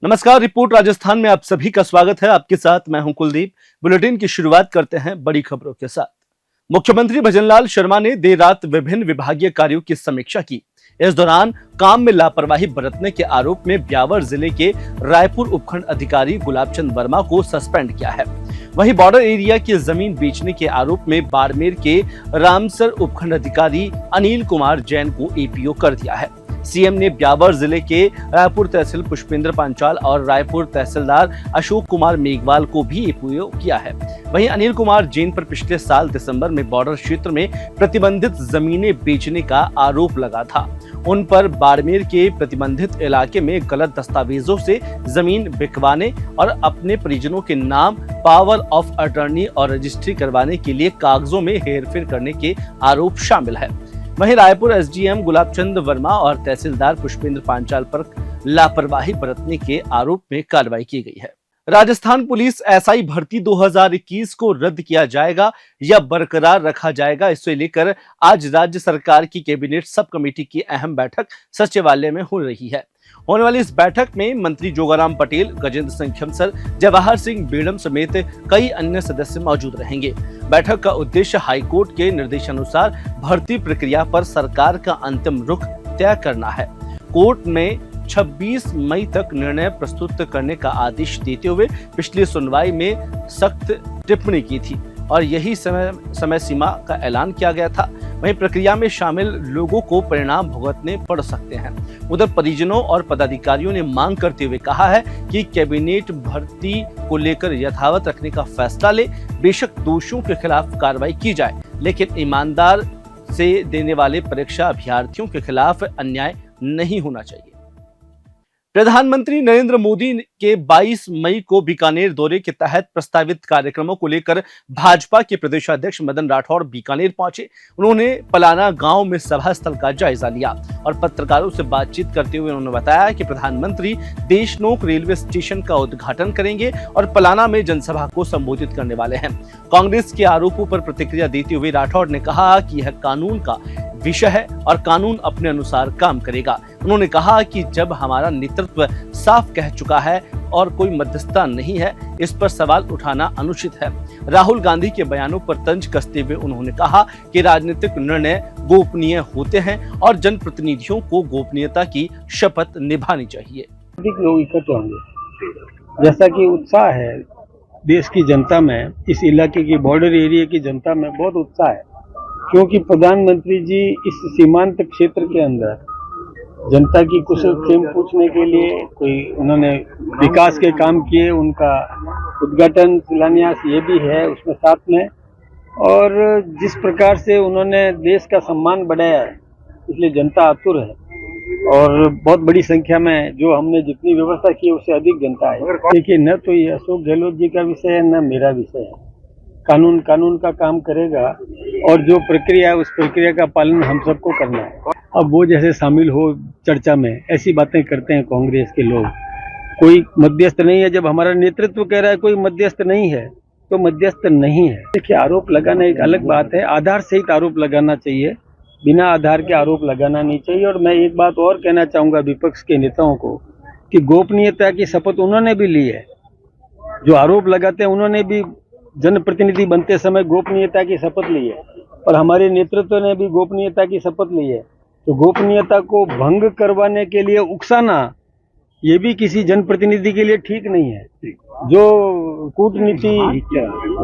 नमस्कार। रिपोर्ट राजस्थान में आप सभी का स्वागत है। आपके साथ मैं हूं कुलदीप। बुलेटिन की शुरुआत करते हैं बड़ी खबरों के साथ। मुख्यमंत्री भजनलाल शर्मा ने देर रात विभिन्न विभागीय कार्यों की समीक्षा की। इस दौरान काम में लापरवाही बरतने के आरोप में ब्यावर जिले के रायपुर उपखंड अधिकारी गुलाबचंद वर्मा को सस्पेंड किया है। वहीं बॉर्डर एरिया की जमीन बेचने के आरोप में बाड़मेर के रामसर उपखंड अधिकारी अनिल कुमार जैन को एपीओ कर दिया है। सीएम ने ब्यावर जिले के रायपुर तहसील पुष्पेंद्र पांचाल और रायपुर तहसीलदार अशोक कुमार मेघवाल को भी एपीओ किया है। वहीं अनिल कुमार जैन पर पिछले साल दिसंबर में बॉर्डर क्षेत्र में प्रतिबंधित जमीनें बेचने का आरोप लगा था। उन पर बाड़मेर के प्रतिबंधित इलाके में गलत दस्तावेजों से जमीन बिकवाने और अपने परिजनों के नाम पावर ऑफ अटॉर्नी और रजिस्ट्री करवाने के लिए कागजों में हेरफेर करने के आरोप शामिल है। वहीं रायपुर एसडीएम गुलाबचंद वर्मा और तहसीलदार पुष्पेंद्र पांचाल पर लापरवाही बरतने के आरोप में कार्रवाई की गई है। राजस्थान पुलिस एसआई भर्ती 2021 को रद्द किया जाएगा या बरकरार रखा जाएगा, इसे लेकर आज राज्य सरकार की कैबिनेट सब कमेटी की अहम बैठक सचिवालय में हो रही है। होने वाली इस बैठक में मंत्री जोगाराम पटेल, गजेंद्र सिंह खिमसर, जवाहर सिंह बेड़म समेत कई अन्य सदस्य मौजूद रहेंगे। बैठक का उद्देश्य हाईकोर्ट के निर्देशानुसार भर्ती प्रक्रिया पर सरकार का अंतिम रुख तय करना है। कोर्ट में 26 मई तक निर्णय प्रस्तुत करने का आदेश देते हुए पिछली सुनवाई में सख्त टिप्पणी की थी और यही समय सीमा का ऐलान किया गया था। वहीं प्रक्रिया में शामिल लोगों को परिणाम भुगतने पड़ सकते हैं। उधर परिजनों और पदाधिकारियों ने मांग करते हुए कहा है कि कैबिनेट भर्ती को लेकर यथावत रखने का फैसला ले। बेशक दोषियों के खिलाफ कार्रवाई की जाए, लेकिन ईमानदार से देने वाले परीक्षा अभ्यर्थियों के खिलाफ अन्याय नहीं होना चाहिए। प्रधानमंत्री नरेंद्र मोदी के 22 मई को बीकानेर दौरे के तहत प्रस्तावित कार्यक्रमों को लेकर भाजपा के प्रदेशाध्यक्ष मदन राठौड़ बीकानेर पहुंचे। उन्होंने पलाना गांव में सभा स्थल का जायजा लिया और पत्रकारों से बातचीत करते हुए उन्होंने बताया कि प्रधानमंत्री देशनोक रेलवे स्टेशन का उद्घाटन करेंगे और पलाना में जनसभा को संबोधित करने वाले हैं। कांग्रेस के आरोपों पर प्रतिक्रिया देते हुए राठौड़ ने कहा कि यह कानून का विषय है और कानून अपने अनुसार काम करेगा। उन्होंने कहा कि जब हमारा नेतृत्व साफ कह चुका है और कोई मध्यस्थता नहीं है, इस पर सवाल उठाना अनुचित है। राहुल गांधी के बयानों पर तंज कसते हुए उन्होंने कहा कि राजनीतिक निर्णय गोपनीय होते हैं और जनप्रतिनिधियों को गोपनीयता की शपथ निभानी चाहिए। अधिक लोग इकट्ठे होंगे, जैसा कि उत्साह है देश की जनता में, इस इलाके की बॉर्डर एरिया की जनता में बहुत उत्साह है, क्योंकि प्रधानमंत्री जी इस सीमांत क्षेत्र के अंदर जनता की कुशल क्षेम पूछने के लिए कोई उन्होंने विकास के काम किए, उनका उद्घाटन शिलान्यास ये भी है उसमें साथ में, और जिस प्रकार से उन्होंने देश का सम्मान बढ़ाया है, इसलिए जनता आतुर है और बहुत बड़ी संख्या में जो हमने जितनी व्यवस्था की है उससे अधिक जनता है। देखिए, न तो ये अशोक गहलोत जी का विषय है न मेरा विषय है। कानून का काम करेगा और जो प्रक्रिया है उस प्रक्रिया का पालन हम सबको करना है। अब वो जैसे शामिल हो चर्चा में, ऐसी बातें करते हैं कांग्रेस के लोग, कोई मध्यस्थ नहीं है। जब हमारा नेतृत्व कह रहा है कोई मध्यस्थ नहीं है तो मध्यस्थ नहीं है। देखिए, आरोप लगाना एक अलग बात है, आधार सहित आरोप लगाना चाहिए, बिना आधार के आरोप लगाना नहीं चाहिए। और मैं एक बात और कहना चाहूंगा विपक्ष के नेताओं को कि गोपनीयता की शपथ उन्होंने भी ली है। जो आरोप लगाते हैं उन्होंने भी जनप्रतिनिधि बनते समय गोपनीयता की शपथ ली है और हमारे नेतृत्व ने भी गोपनीयता की शपथ ली है। तो गोपनीयता को भंग करवाने के लिए उकसाना ये भी किसी जनप्रतिनिधि के लिए ठीक नहीं है। जो कूटनीति,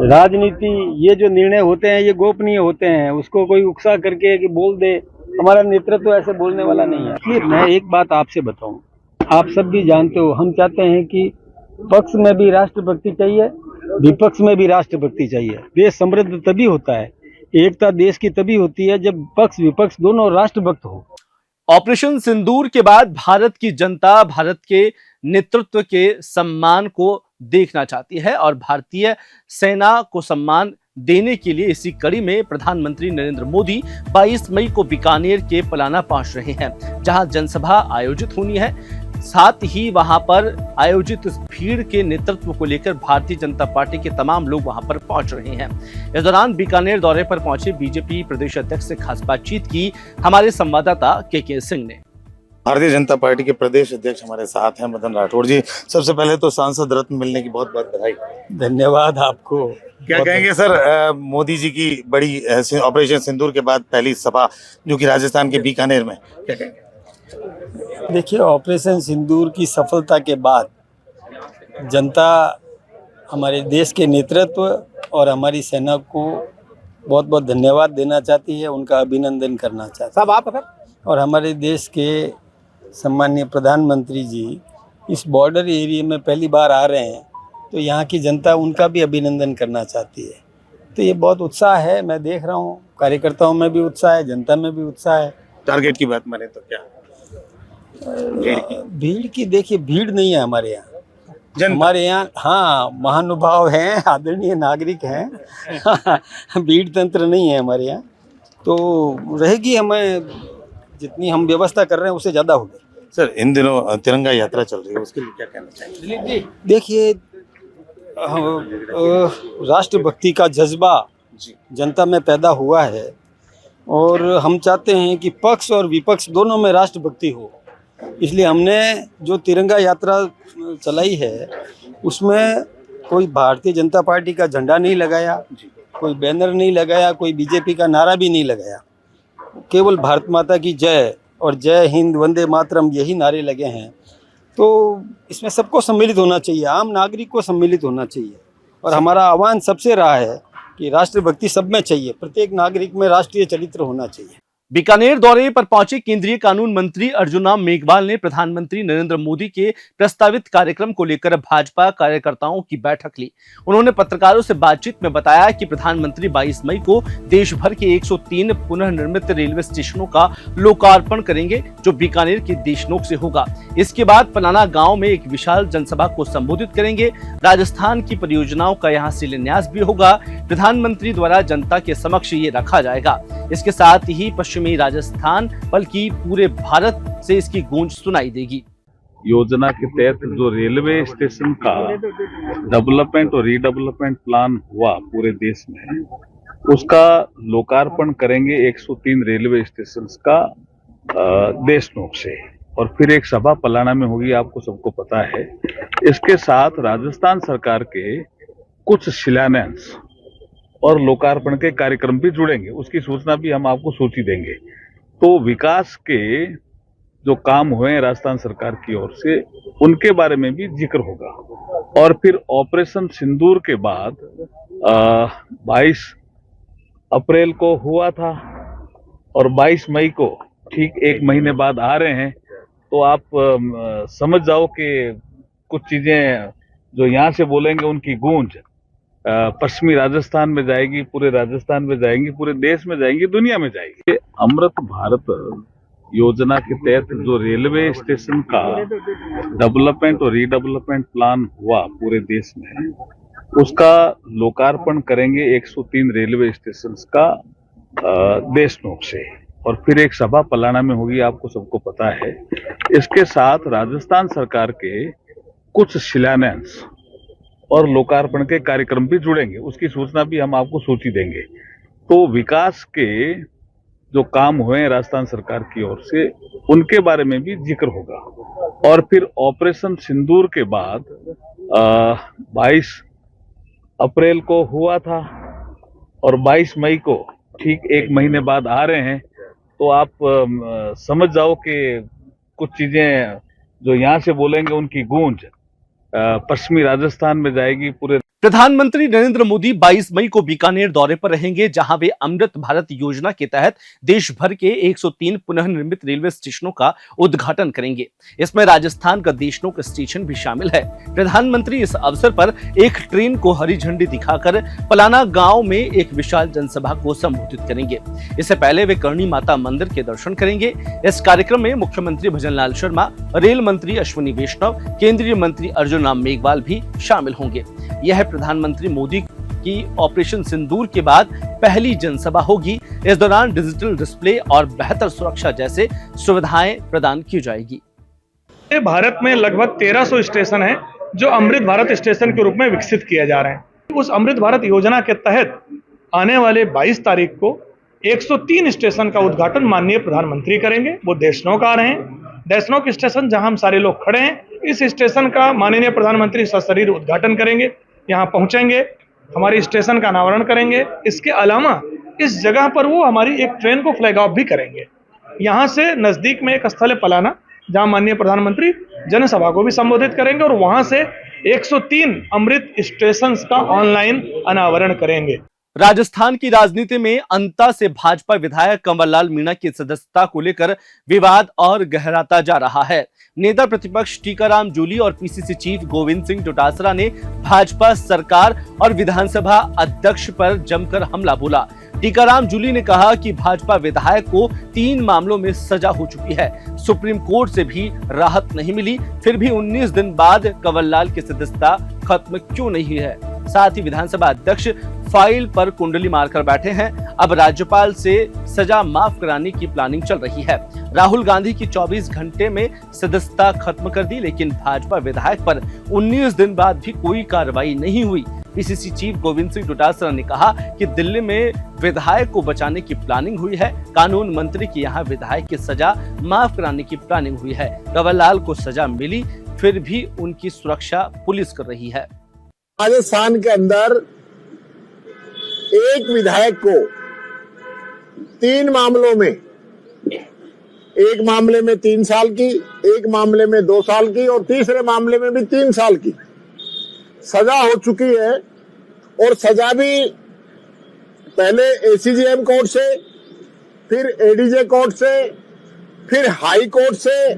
राजनीति, ये जो निर्णय होते हैं ये गोपनीय होते हैं, उसको कोई उकसा करके कि बोल दे, हमारा नेतृत्व ऐसे बोलने वाला नहीं है। इसलिए मैं एक बात आपसे बताऊं, आप सब भी जानते हो, हम चाहते हैं कि पक्ष में भी राष्ट्रभक्ति चाहिए, विपक्ष में भी राष्ट्रभक्ति चाहिए। देश समृद्ध तभी होता है, एकता देश की तभी होती है जब पक्ष विपक्ष दोनों राष्ट्रभक्त हो। ऑपरेशन सिंदूर के बाद भारत की जनता भारत के नेतृत्व के सम्मान को देखना चाहती है और भारतीय सेना को सम्मान देने के लिए इसी कड़ी में प्रधानमंत्री नरेंद्र मोदी 22 मई को बीकानेर के पलाना पहुंच रहे हैं, जहां जनसभा आयोजित होनी है। साथ ही वहां पर आयोजित इस भीड़ के नेतृत्व को लेकर भारतीय जनता पार्टी के तमाम लोग वहां पर पहुंच रहे हैं। इस दौरान बीकानेर दौरे पर पहुंचे बीजेपी प्रदेश अध्यक्ष से खास बातचीत की हमारे संवाददाता के सिंह ने। भारतीय जनता पार्टी के प्रदेश अध्यक्ष हमारे साथ हैं मदन राठौड़ जी। सबसे पहले तो सांसद रत्न मिलने की बहुत बहुत बधाई। धन्यवाद आपको। क्या कहेंगे सर, मोदी जी की बड़ी ऑपरेशन सिंदूर के बाद पहली सभा जो कि राजस्थान के बीकानेर में, क्या कहेंगे? देखिए, ऑपरेशन सिंदूर की सफलता के बाद जनता हमारे देश के नेतृत्व और हमारी सेना को बहुत बहुत धन्यवाद देना चाहती है, उनका अभिनंदन करना चाहती है। सब आप और हमारे देश के सम्माननीय प्रधानमंत्री जी इस बॉर्डर एरिया में पहली बार आ रहे हैं, तो यहाँ की जनता उनका भी अभिनंदन करना चाहती है। तो ये बहुत उत्साह है, मैं देख रहा हूँ कार्यकर्ताओं में भी उत्साह है, जनता में भी उत्साह है। टारगेट की बात माने तो क्या भीड़ की देखिए, भीड़ नहीं है हमारे यहाँ। जनता? हमारे यहाँ हाँ महानुभाव हैं, आदरणीय नागरिक हैं भीड़ तंत्र नहीं है हमारे यहाँ। तो रहेगी, हमें जितनी हम व्यवस्था कर रहे हैं उससे ज़्यादा होगी। सर, इन दिनों तिरंगा यात्रा चल रही है, उसके लिए क्या कहना चाहेंगे? देखिए, राष्ट्रभक्ति का जज्बा जनता में पैदा हुआ है और हम चाहते हैं कि पक्ष और विपक्ष दोनों में राष्ट्रभक्ति हो। इसलिए हमने जो तिरंगा यात्रा चलाई है उसमें कोई भारतीय जनता पार्टी का झंडा नहीं लगाया, कोई बैनर नहीं लगाया, कोई बीजेपी का नारा भी नहीं लगाया। केवल भारत माता की जय और जय हिंद वंदे मातरम यही नारे लगे हैं। तो इसमें सबको सम्मिलित होना चाहिए, आम नागरिक को सम्मिलित होना चाहिए। और हमारा आह्वान सबसे रहा है कि राष्ट्रभक्ति सब में चाहिए, प्रत्येक नागरिक में राष्ट्रीय चरित्र होना चाहिए। बीकानेर दौरे पर पहुंचे केंद्रीय कानून मंत्री अर्जुन राम मेघवाल ने प्रधानमंत्री नरेंद्र मोदी के प्रस्तावित कार्यक्रम को लेकर भाजपा कार्यकर्ताओं की बैठक ली। उन्होंने पत्रकारों से बातचीत में बताया कि प्रधानमंत्री 22 मई को देश भर के 103 पुनर्निर्मित रेलवे स्टेशनों का लोकार्पण करेंगे, जो बीकानेर के देशनोक से होगा। इसके बाद पलाना गांव में एक विशाल जनसभा को संबोधित करेंगे। राजस्थान की परियोजनाओं का यहां शिलान्यास भी होगा। प्रधानमंत्री द्वारा जनता के समक्ष ये रखा जाएगा। इसके साथ ही पश्चिमी राजस्थान बल्कि पूरे भारत से इसकी गूंज सुनाई देगी। योजना के तहत जो रेलवे स्टेशन का डेवलपमेंट और रीडेवलपमेंट प्लान हुआ पूरे देश में, उसका लोकार्पण करेंगे 103 रेलवे स्टेशन का देशनोक से, और फिर एक सभा पलाना में होगी, आपको सबको पता है। इसके साथ राजस्थान सरकार के कुछ शिलान्यास और लोकार्पण के कार्यक्रम भी जुड़ेंगे, उसकी सूचना भी हम आपको सूची देंगे। तो विकास के जो काम हुए हैं राजस्थान सरकार की ओर से, उनके बारे में भी जिक्र होगा। और फिर ऑपरेशन सिंदूर के बाद 22 अप्रैल को हुआ था और 22 मई को ठीक एक महीने बाद आ रहे हैं, तो आप समझ जाओ कि कुछ चीजें जो यहाँ से बोलेंगे उनकी गूंज पश्चिमी राजस्थान में जाएगी, पूरे राजस्थान में जाएंगी, पूरे देश में जाएंगी, दुनिया में जाएगी। अमृत भारत योजना के तहत जो रेलवे स्टेशन का डेवलपमेंट और रीडेवलपमेंट प्लान हुआ पूरे देश में, उसका लोकार्पण करेंगे 103 रेलवे स्टेशन का देशनोक से, और फिर एक सभा पलाना में होगी, आपको सबको पता है। इसके साथ राजस्थान सरकार के कुछ शिलान्यास और लोकार्पण के कार्यक्रम भी जुड़ेंगे, उसकी सूचना भी हम आपको सूची देंगे। तो विकास के जो काम हुए हैं राजस्थान सरकार की ओर से, उनके बारे में भी जिक्र होगा। और फिर ऑपरेशन सिंदूर के बाद 22 अप्रैल को हुआ था और 22 मई को ठीक एक महीने बाद आ रहे हैं, तो आप समझ जाओ कि कुछ चीजें जो यहाँ से बोलेंगे उनकी गूंज पश्चिमी राजस्थान में जाएगी, पूरे। प्रधानमंत्री नरेंद्र मोदी 22 मई को बीकानेर दौरे पर रहेंगे, जहां वे अमृत भारत योजना के तहत देश भर के 103 पुनर्निर्मित रेलवे स्टेशनों का उद्घाटन करेंगे। इसमें राजस्थान का देशनोक स्टेशन भी शामिल है। प्रधानमंत्री इस अवसर पर एक ट्रेन को हरी झंडी दिखाकर पलाना गांव में एक विशाल जनसभा को संबोधित करेंगे। इससे पहले वे करणी माता मंदिर के दर्शन करेंगे। इस कार्यक्रम में मुख्यमंत्री भजनलाल शर्मा, रेल मंत्री अश्विनी वैष्णव, केंद्रीय मंत्री अर्जुन राम मेघवाल भी शामिल होंगे। यह प्रधानमंत्री मोदी की ऑपरेशन सिंदूर के बाद पहली जनसभा होगी। इस दौरान डिजिटल डिस्प्ले और बेहतर सुरक्षा जैसे सुविधाएं प्रदान की जाएगी। भारत में लगभग 1300 स्टेशन हैं जो अमृत भारत स्टेशन के रूप में विकसित किए जा रहे हैं। उस अमृत भारत योजना के तहत आने वाले 22 तारीख को 103 स्टेशन का उद्घाटन माननीय प्रधानमंत्री करेंगे। वो देशनोक आ रहे हैं। डेस्नोक स्टेशन जहां हम सारे लोग खड़े हैं, इस स्टेशन का माननीय प्रधानमंत्री सशरीर उद्घाटन करेंगे, यहाँ पहुंचेंगे, हमारी स्टेशन का अनावरण करेंगे। इसके अलावा इस जगह पर वो हमारी एक ट्रेन को फ्लैग ऑफ भी करेंगे। यहाँ से नजदीक में एक स्थल है पलाना, जहां माननीय प्रधानमंत्री जनसभा को भी संबोधित करेंगे और वहां से 103 अमृत स्टेशन का ऑनलाइन अनावरण करेंगे। राजस्थान की राजनीति में अंता से भाजपा विधायक कंवरलाल मीणा की सदस्यता को लेकर विवाद और गहराता जा रहा है। नेता प्रतिपक्ष टीकाराम जूली और पीसीसी चीफ गोविंद सिंह डोटासरा ने भाजपा सरकार और विधानसभा अध्यक्ष पर जमकर हमला बोला। टीकाराम जूली ने कहा कि भाजपा विधायक को 3 मामलों में सजा हो चुकी है, सुप्रीम कोर्ट से भी राहत नहीं मिली, फिर भी 19 दिन बाद कंवरलाल की सदस्यता खत्म क्यों नहीं है। साथ ही विधानसभा अध्यक्ष फाइल पर कुंडली मारकर बैठे हैं। अब राज्यपाल से सजा माफ कराने की प्लानिंग चल रही है। राहुल गांधी की 24 घंटे में सदस्यता खत्म कर दी, लेकिन भाजपा विधायक पर 19 दिन बाद भी कोई कार्रवाई नहीं हुई। पीसीसी चीफ गोविंद सिंह डोटासरा ने कहा कि दिल्ली में विधायक को बचाने की प्लानिंग हुई है, कानून मंत्री की यहाँ विधायक की सजा माफ कराने की प्लानिंग हुई है। कंवरलाल को सजा मिली, फिर भी उनकी सुरक्षा पुलिस कर रही है। राजस्थान के अंदर एक विधायक को 3 मामलों में, एक मामले में 3 साल की, एक मामले में 2 साल की और तीसरे मामले में भी 3 साल की सजा हो चुकी है। और सजा भी पहले एसीजेएम कोर्ट से, फिर एडीजे कोर्ट से, फिर हाई कोर्ट से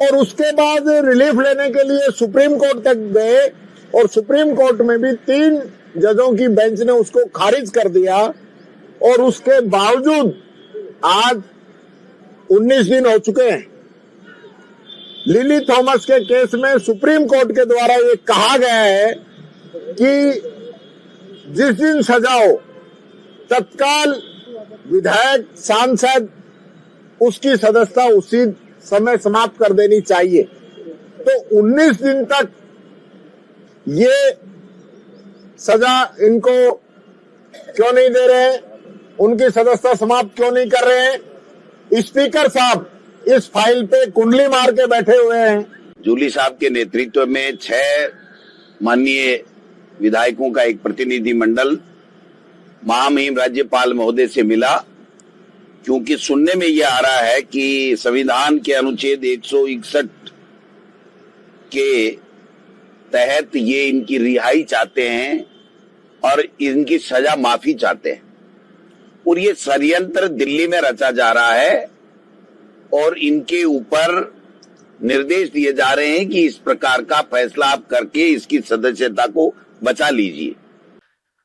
और उसके बाद रिलीफ लेने के लिए सुप्रीम कोर्ट तक गए और सुप्रीम कोर्ट में भी 3 जजों की बेंच ने उसको खारिज कर दिया। और उसके बावजूद आज 19 दिन हो चुके हैं। लिली थॉमस के केस में सुप्रीम कोर्ट के द्वारा ये कहा गया है कि जिस दिन सजा हो तत्काल विधायक, सांसद उसकी सदस्यता उसी समय समाप्त कर देनी चाहिए। तो 19 दिन तक ये सजा इनको क्यों नहीं दे रहे हैं, उनकी सदस्यता समाप्त क्यों नहीं कर रहे हैं? स्पीकर साहब इस फाइल पे कुंडली मार के बैठे हुए हैं। जूली साहब के नेतृत्व में 6 माननीय विधायकों का एक प्रतिनिधि मंडल महामहिम राज्यपाल महोदय से मिला, क्योंकि सुनने में यह आ रहा है कि संविधान के अनुच्छेद 161 के तहत ये इनकी रिहाई चाहते हैं और इनकी सजा माफी चाहते हैं। और ये षड्यंत्र दिल्ली में रचा जा रहा है और इनके ऊपर निर्देश दिए जा रहे हैं कि इस प्रकार का फैसला आप करके इसकी सदस्यता को बचा लीजिए।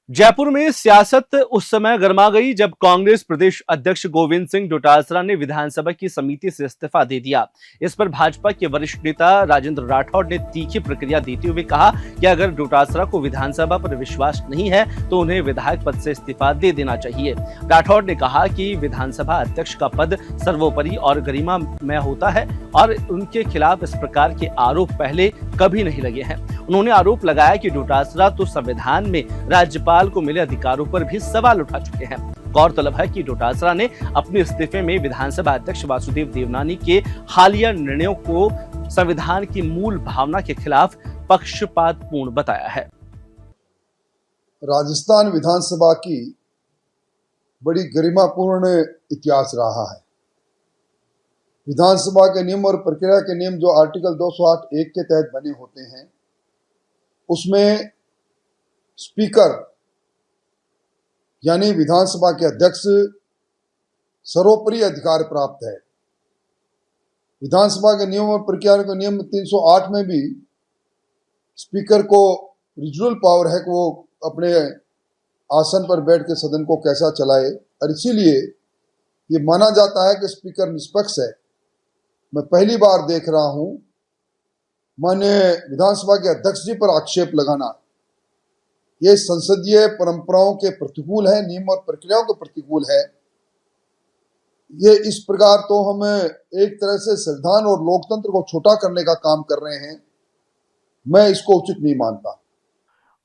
जयपुर में सियासत उस समय गर्मा गई जब कांग्रेस प्रदेश अध्यक्ष गोविंद सिंह डोटासरा ने विधानसभा की समिति से इस्तीफा दे दिया। इस पर भाजपा के वरिष्ठ नेता राजेंद्र राठौड़ ने तीखी प्रतिक्रिया देते हुए कहा कि अगर डोटासरा को विधानसभा पर विश्वास नहीं है तो उन्हें विधायक पद से इस्तीफा दे देना चाहिए। राठौड़ ने कहा कि विधानसभा अध्यक्ष का पद सर्वोपरि और गरिमामय होता है और उनके खिलाफ इस प्रकार के आरोप पहले कभी नहीं लगे हैं। उन्होंने आरोप लगाया कि डोटासरा तो संविधान में राज्यपाल को मिले अधिकारों पर भी सवाल उठा चुके हैं। गौरतलब है कि डोटासरा ने अपने इस्तीफे में विधानसभा अध्यक्ष वासुदेव देवनानी के हालिया निर्णयों को संविधान की मूल भावना के खिलाफ पक्षपातपूर्ण बताया है। राजस्थान विधानसभा की बड़ी गरिमापूर्ण इतिहास रहा है। विधानसभा के नियम और प्रक्रिया के नियम जो आर्टिकल 208(1) के तहत बने होते हैं, उसमें स्पीकर यानी विधानसभा के अध्यक्ष सर्वोपरि अधिकार प्राप्त है। विधानसभा के नियम और प्रक्रिया के नियम 308 में भी स्पीकर को रिजनल पावर है कि वो अपने आसन पर बैठ के सदन को कैसा चलाए, और इसीलिए ये माना जाता है कि स्पीकर निष्पक्ष है। मैं पहली बार देख रहा हूं माननीय विधानसभा के अध्यक्ष जी पर आक्षेप लगाना, ये संसदीय परंपराओं के प्रतिकूल है, नियम और प्रक्रियाओं के प्रतिकूल है। ये इस प्रकार तो हम एक तरह से संविधान और लोकतंत्र को छोटा करने का काम कर रहे हैं। मैं इसको उचित नहीं मानता।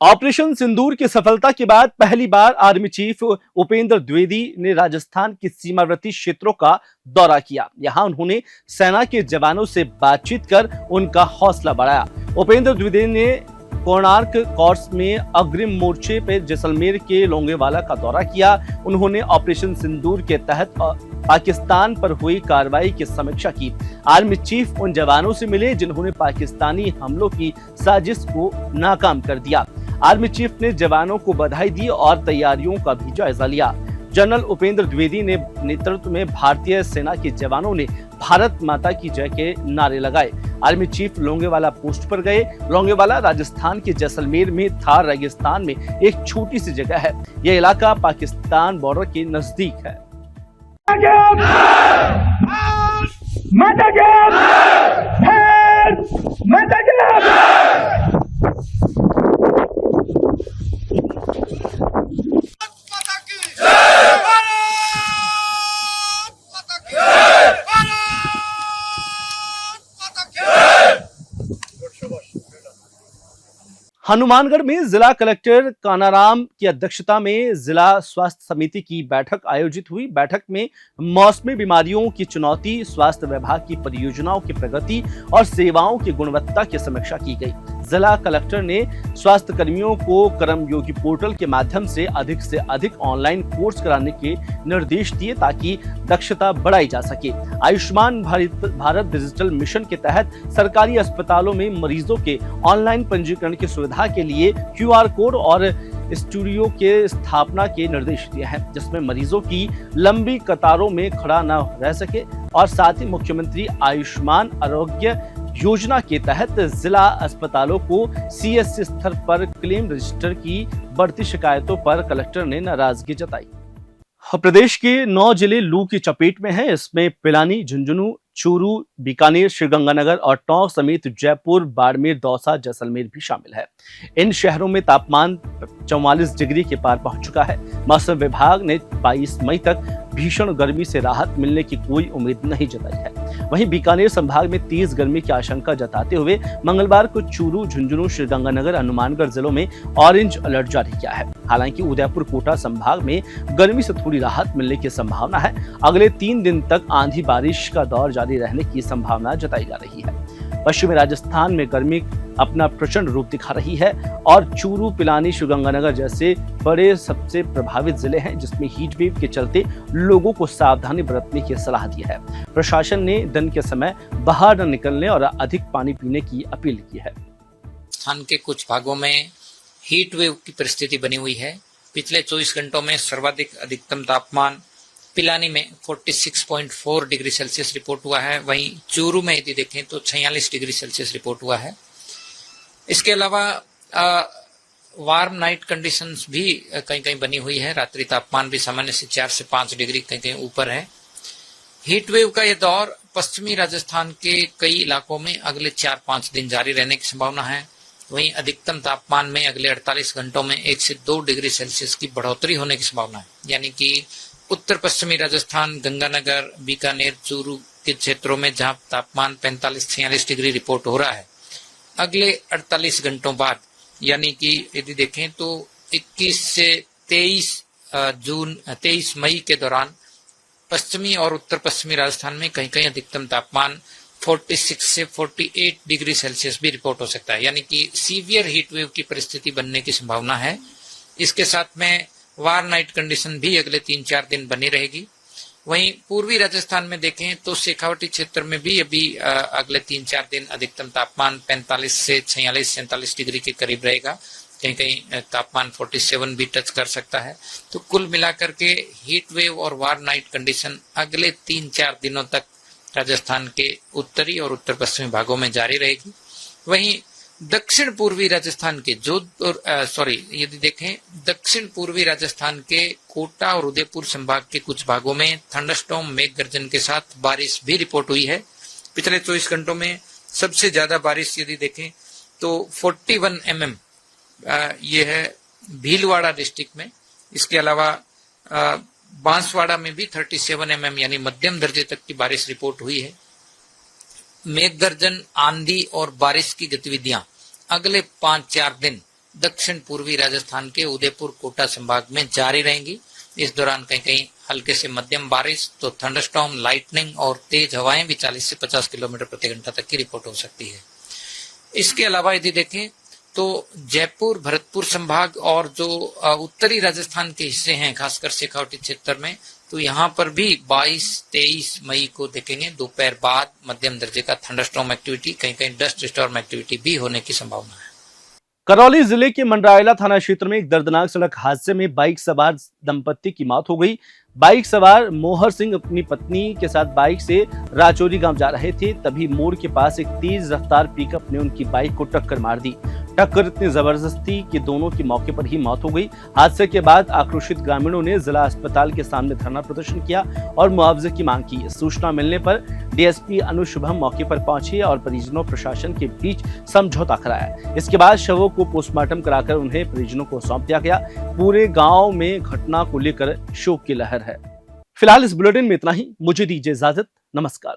ऑपरेशन सिंदूर की सफलता के बाद पहली बार आर्मी चीफ उपेंद्र द्विवेदी ने राजस्थान के सीमावर्ती क्षेत्रों का दौरा किया। यहां उन्होंने सेना के जवानों से बातचीत कर उनका हौसला बढ़ाया। उपेंद्र द्विवेदी ने कोणार्क कोर्स में अग्रिम मोर्चे पर जैसलमेर के लोंगेवाला का दौरा किया। उन्होंने ऑपरेशन सिंदूर के तहत पाकिस्तान पर हुई कार्रवाई की समीक्षा की। आर्मी चीफ उन जवानों से मिले जिन्होंने पाकिस्तानी हमलों की साजिश को नाकाम कर दिया। आर्मी चीफ ने जवानों को बधाई दी और तैयारियों का भी जायजा लिया। जनरल उपेंद्र द्विवेदी ने नेतृत्व में भारतीय सेना के जवानों ने भारत माता की जय के नारे लगाए। आर्मी चीफ लोंगेवाला पोस्ट पर गए। लोंगेवाला राजस्थान के जैसलमेर में थार रेगिस्तान में एक छोटी सी जगह है। यह इलाका पाकिस्तान बॉर्डर के नजदीक है। हनुमानगढ़ में जिला कलेक्टर कानाराम की अध्यक्षता में जिला स्वास्थ्य समिति की बैठक आयोजित हुई। बैठक में मौसमी बीमारियों की चुनौती, स्वास्थ्य विभाग की परियोजनाओं की प्रगति और सेवाओं की गुणवत्ता की समीक्षा की गई। जिला कलेक्टर ने स्वास्थ्य कर्मियों को कर्मयोगी पोर्टल के माध्यम से अधिक ऑनलाइन कोर्स कराने के निर्देश दिए ताकि दक्षता बढ़ाई जा सके। आयुष्मान भारत डिजिटल मिशन के तहत सरकारी अस्पतालों में मरीजों के ऑनलाइन पंजीकरण की सुविधा के लिए QR कोड और स्टूडियो के स्थापना के निर्देश दिए हैं, जिसमें मरीजों की लंबी कतारों में खड़ा न रह सके। और साथ ही मुख्यमंत्री आयुष्मान आरोग्य योजना के तहत जिला अस्पतालों को CSC स्तर पर क्लेम रजिस्टर की बढ़ती शिकायतों पर कलेक्टर ने नाराजगी जताई। प्रदेश के 9 जिले लू की चपेट में हैं। इसमें पिलानी, झुंझुनू, चूरू, बीकानेर, श्रीगंगानगर और टोंक समेत जयपुर, बाड़मेर, दौसा, जैसलमेर भी शामिल है। इन शहरों में तापमान 44 डिग्री के पार पहुंच चुका है। मौसम विभाग ने 22 मई तक भीषण गर्मी से राहत मिलने की कोई उम्मीद नहीं जताई है। वहीं बीकानेर संभाग में तेज गर्मी की आशंका जताते हुए मंगलवार को चूरू, झुंझुनू, श्रीगंगानगर, हनुमानगढ़ जिलों में ऑरेंज अलर्ट जारी किया है। हालांकि उदयपुर, कोटा संभाग में गर्मी से थोड़ी राहत मिलने की संभावना है। अगले 3 दिन तक आंधी बारिश का दौर जारी रहने की संभावना जताई जा रही है। पश्चिमी राजस्थान में गर्मी अपना प्रचंड रूप दिखा रही है और चूरू, पिलानी, श्रीगंगानगर जैसे बड़े सबसे प्रभावित जिले हैं, जिसमें हीट वेव के चलते लोगों को सावधानी बरतने की सलाह दी है। प्रशासन ने दिन के समय बाहर न निकलने और अधिक पानी पीने की अपील की है। राजस्थान के कुछ भागों में हीट वेव की परिस्थिति बनी हुई है। पिछले 24 घंटों में सर्वाधिक अधिकतम तापमान पिलानी में 46.4 डिग्री सेल्सियस रिपोर्ट हुआ है। वहीं चूरू में यदि देखें तो 46 डिग्री सेल्सियस रिपोर्ट हुआ है। इसके अलावा वार्म नाइट कंडीशंस भी कहीं कहीं बनी हुई है। रात्रि तापमान भी सामान्य से 4 से 5 डिग्री कहीं कहीं ऊपर है। हीट वेव का यह दौर पश्चिमी राजस्थान के कई इलाकों में अगले 4-5 दिन जारी रहने की संभावना है। वहीं अधिकतम तापमान में अगले 48 घंटों में 1 से 2 डिग्री सेल्सियस की बढ़ोतरी होने की संभावना है। यानी कि उत्तर पश्चिमी राजस्थान, गंगानगर, बीकानेर, चूरू के क्षेत्रों में जहां तापमान 45-46 डिग्री रिपोर्ट हो रहा है, अगले 48 घंटों बाद यानी कि यदि देखें तो 21 से 23 मई के दौरान पश्चिमी और उत्तर पश्चिमी राजस्थान में कहीं कहीं अधिकतम तापमान 46 से 48 डिग्री सेल्सियस भी रिपोर्ट हो सकता है। यानी कि सीवियर हीट वेव की परिस्थिति बनने की संभावना है। इसके साथ में वार नाइट कंडीशन भी अगले 3-4 दिन बनी रहेगी। वहीं पूर्वी राजस्थान में देखें तो शेखावटी क्षेत्र में भी अभी अगले 3-4 दिन अधिकतम तापमान 45 से 46-47 डिग्री के करीब रहेगा। कहीं कहीं तापमान 47 भी टच कर सकता है। तो कुल मिलाकर के हीट वेव और वार नाइट कंडीशन अगले 3-4 दिनों तक राजस्थान के उत्तरी और उत्तर पश्चिमी भागों में जारी रहेगी। वहीं दक्षिण पूर्वी राजस्थान के यदि देखें दक्षिण पूर्वी राजस्थान के कोटा और उदयपुर संभाग के कुछ भागों में थंडरस्टॉर्म, मेघ गर्जन के साथ बारिश भी रिपोर्ट हुई है। पिछले 24 घंटों में सबसे ज्यादा बारिश यदि देखें तो 41 mm ये है भीलवाड़ा डिस्ट्रिक्ट में। इसके अलावा बांसवाड़ा में भी 37 mm यानी मध्यम दर्जे तक की बारिश रिपोर्ट हुई है। मेघ गर्जन, आंधी और बारिश की गतिविधियां अगले 5-4 दिन दक्षिण पूर्वी राजस्थान के उदयपुर कोटा संभाग में जारी रहेंगी। इस दौरान कहीं कहीं हल्के से मध्यम बारिश तो थंडरस्टॉर्म, लाइटनिंग और तेज हवाएं भी 40 से 50 किलोमीटर प्रति घंटा तक की रिपोर्ट हो सकती है। इसके अलावा यदि देखें तो जयपुर, भरतपुर संभाग और जो उत्तरी राजस्थान के हिस्से हैं, खासकर शेखावटी क्षेत्र में, तो यहाँ पर भी 22-23 मई को देखेंगे दोपहर बाद मध्यम दर्जे का थंडरस्टॉर्म एक्टिविटी, कहीं कहीं डस्ट स्टॉर्म एक्टिविटी भी होने की संभावना है। करौली जिले के मंडरायला थाना क्षेत्र में एक दर्दनाक सड़क हादसे में बाइक सवार दंपत्ति की मौत हो गई। बाइक सवार मोहर सिंह अपनी पत्नी के साथ बाइक से राचौरी गांव जा रहे थे, तभी मोड़ के पास एक तेज रफ्तार पिकअप ने उनकी बाइक को टक्कर मार दी। टक्कर इतनी जबरदस्त थी कि दोनों की मौके पर ही मौत हो गई। हादसे के बाद आक्रोशित ग्रामीणों ने जिला अस्पताल के सामने धरना प्रदर्शन किया और मुआवजे की मांग की। सूचना मिलने पर डीएसपी अनु शुभम मौके पर पहुंचे और परिजनों प्रशासन के बीच समझौता कराया। इसके बाद शवों को पोस्टमार्टम कराकर उन्हें परिजनों को सौंप दिया गया। पूरे गांव में घटना को लेकर शोक की लहर है। फिलहाल इस बुलेटिन में इतना ही। मुझे दीजिए इजाजत। नमस्कार।